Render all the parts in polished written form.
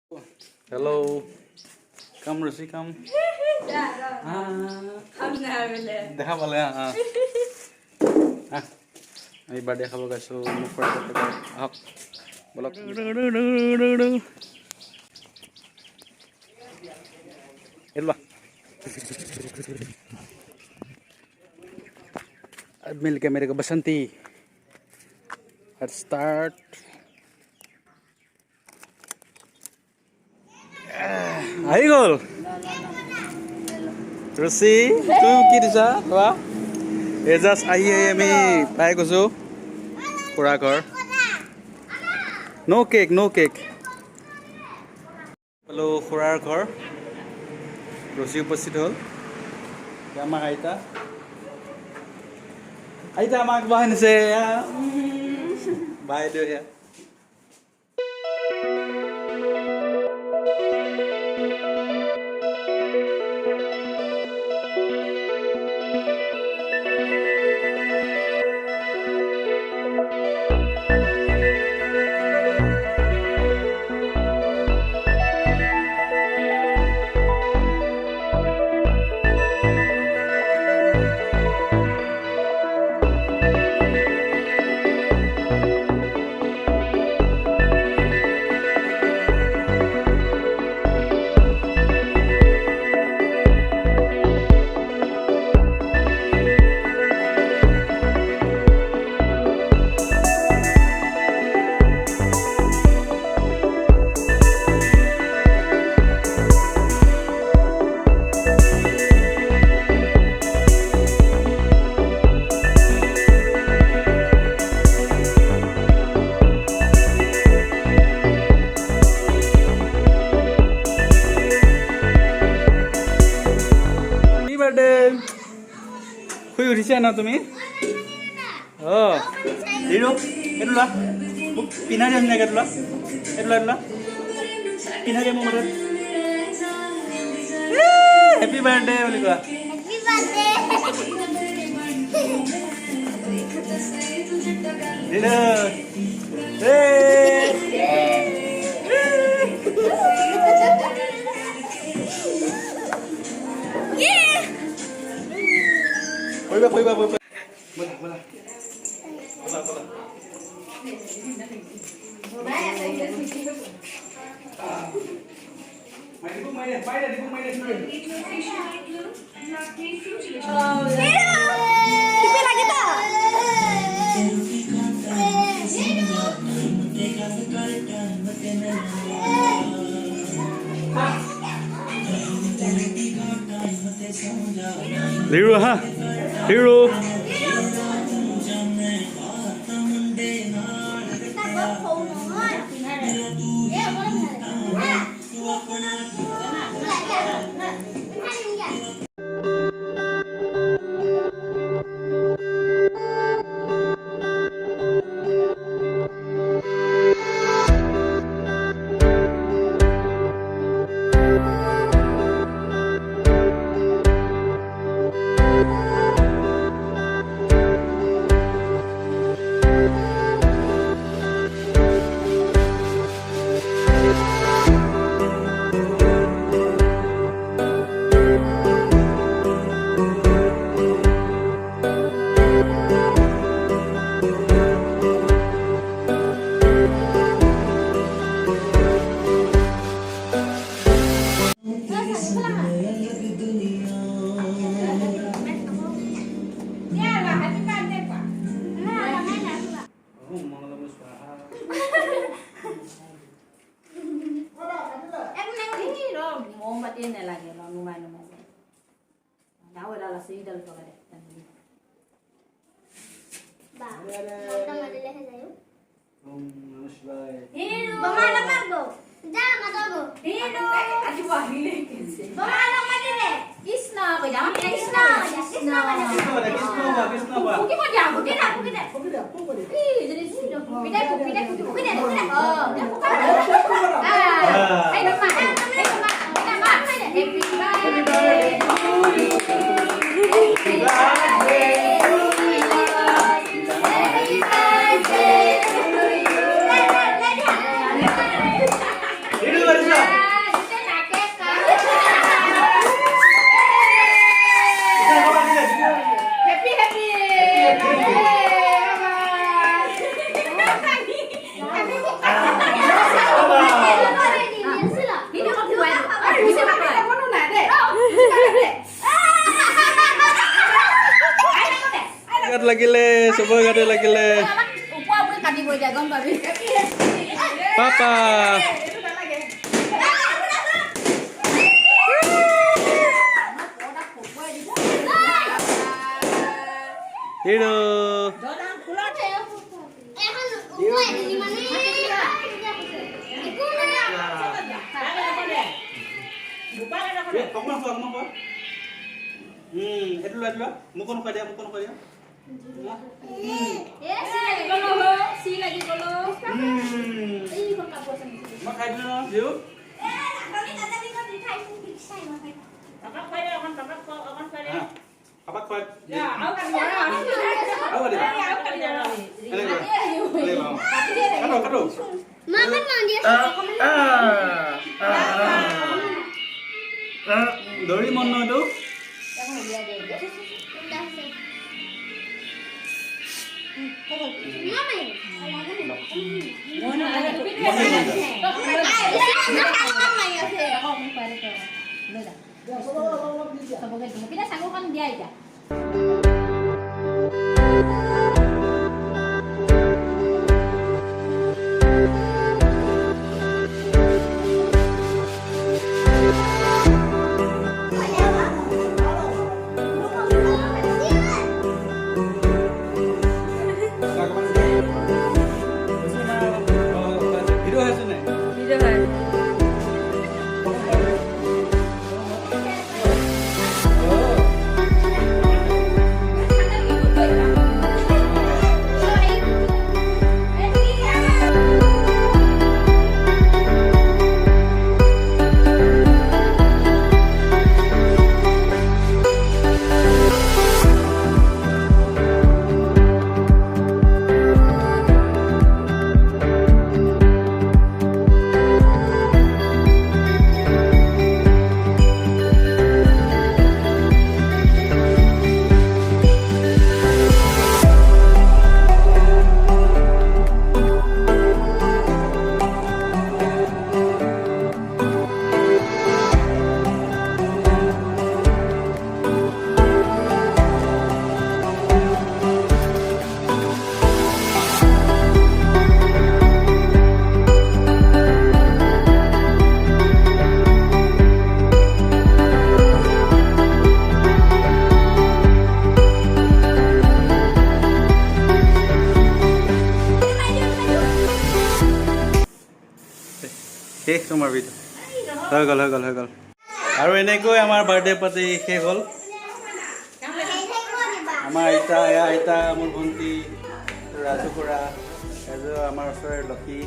Hello. Come, Rosie, come. দেখা পালে আমি বাৰ্থডে খাব গৈছোঁ মোক আহক বলক मिल के मेरे को बसंती Let's start. আহি গ'ল ৰুচি তুমি কি দিছা কোৱা এই জাষ্ট আহি আমি পাই গৈছোঁ খুৰা ঘৰ ন' কেক পালো খুৰাৰ ঘৰ ৰুচি উপস্থিত হ'ল আমাক আইতা আমাক বাহাই নিছে বাইদেউ সেয়া শুই উঠিছা ন তুমি হিৰো এইটো লোৱা মোক পিন্ধাই দিম নেকি এইটো লোৱা পিন্ধাই দিয়া মোৰ মতে হেপী বাৰ্থডে বুলি কোৱা Bola. Hero, ha? Hero. লাগিলে চবৰে গাতে লাগিলে পাপা হিৰো এইটো লৈ লোৱা মোক খুৱাই দিয়া মই খাই দিলো ন দিও পাপাক খুৱাই দৌৰি মন নহয়তো শেষ তোমাৰ ভিডিঅ' হৈ গ'ল আৰু এনেকৈ আমাৰ বাৰ্থডে পাৰ্টি শেষ হ'ল আমাৰ আইতা মোৰ ভণ্টি ৰাজু খুৰা এযোৰ আমাৰ ওচৰৰে লক্ষী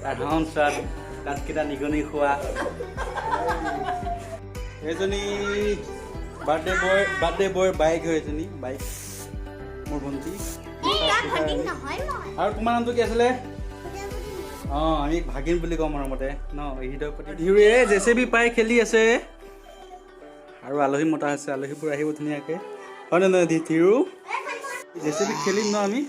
সাধাৰণ চাত কাঠকেইটা নিগনি খোৱা এজনী বাৰ্থডে বয়ৰ বাইক হয় এজনী বাইক মোৰ ভণ্টি আৰু তোমাৰ নামটো কি আছিলে আমি ভাগিন বুলি কওঁ মৰমতে ন ঈদৰ প্ৰতি ধিউৰে জেচেবি পাই খেলি আছে আৰু আলহী মতা আছে আলহীবোৰ আহিব ধুনীয়াকৈ হয় নহয় ধিউ জেচেবি খেলিম ন আমি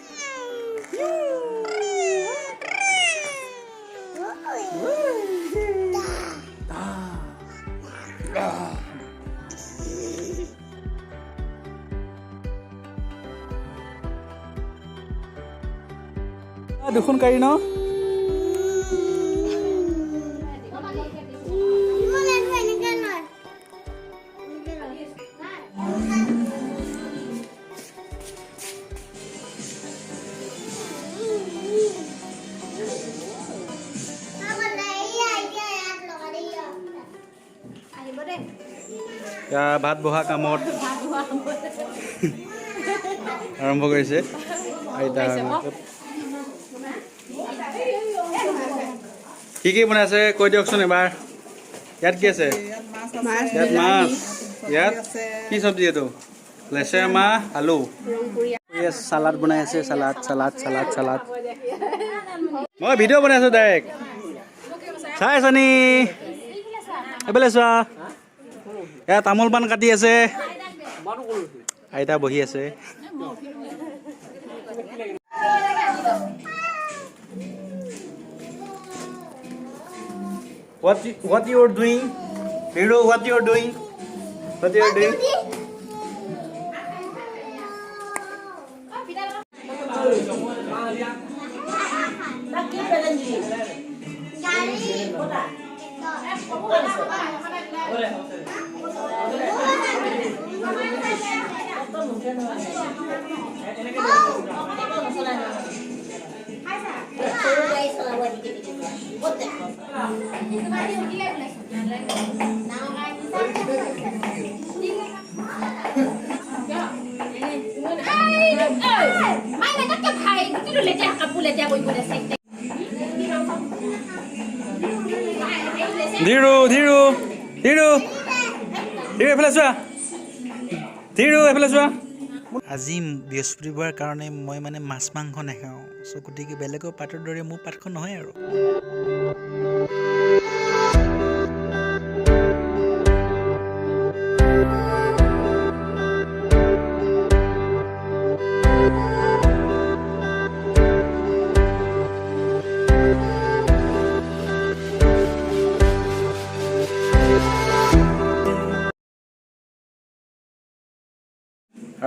দুখন গাড়ী ন ভাত বহা কামত আৰম্ভ কৰিছে আইতা কি বনাইছে কৈ দিয়কচোন এবাৰ ইয়াত কি আছে ইয়াত মাছ ইয়াত কি চব্জি এইটো লেচেৰা মাহ আলু চালাড বনাই আছে চালাড মই ভিডিঅ' বনাই আছো ডাইৰেক্ট চাই আছা নি এইফালে চোৱা এয়া তামোল পাণ কাটি আছে আইতা বহি আছে What you are doing? Hero, what you are doing? What you are doing? Dhiru Dhiru Dhiru Dhiru এফালে চোৱা ধীৰু এফালে চোৱা আজি বৃহস্পতিবাৰ কাৰণে মই মানে মাছ মাংস নাখাওঁ চ' গতিকে বেলেগৰ পাতৰ দৰে মোৰ পাতখন নহয় আৰু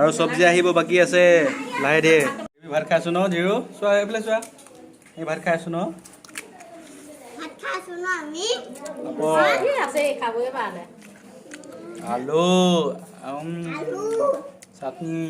আৰু চব্জি আহিব বাকী আছে লাহে ধীৰে ভাত খাইছো ন ধীৰু চোৱা এইফালে চোৱা এই ভাত খাইছো ন আলু চাটনি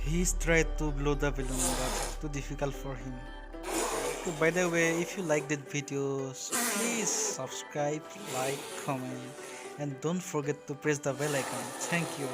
He's tried to blow the balloon but too difficult for him. So by the way, if you like that video, so please subscribe, like, comment and don't forget to press the bell icon. Thank you.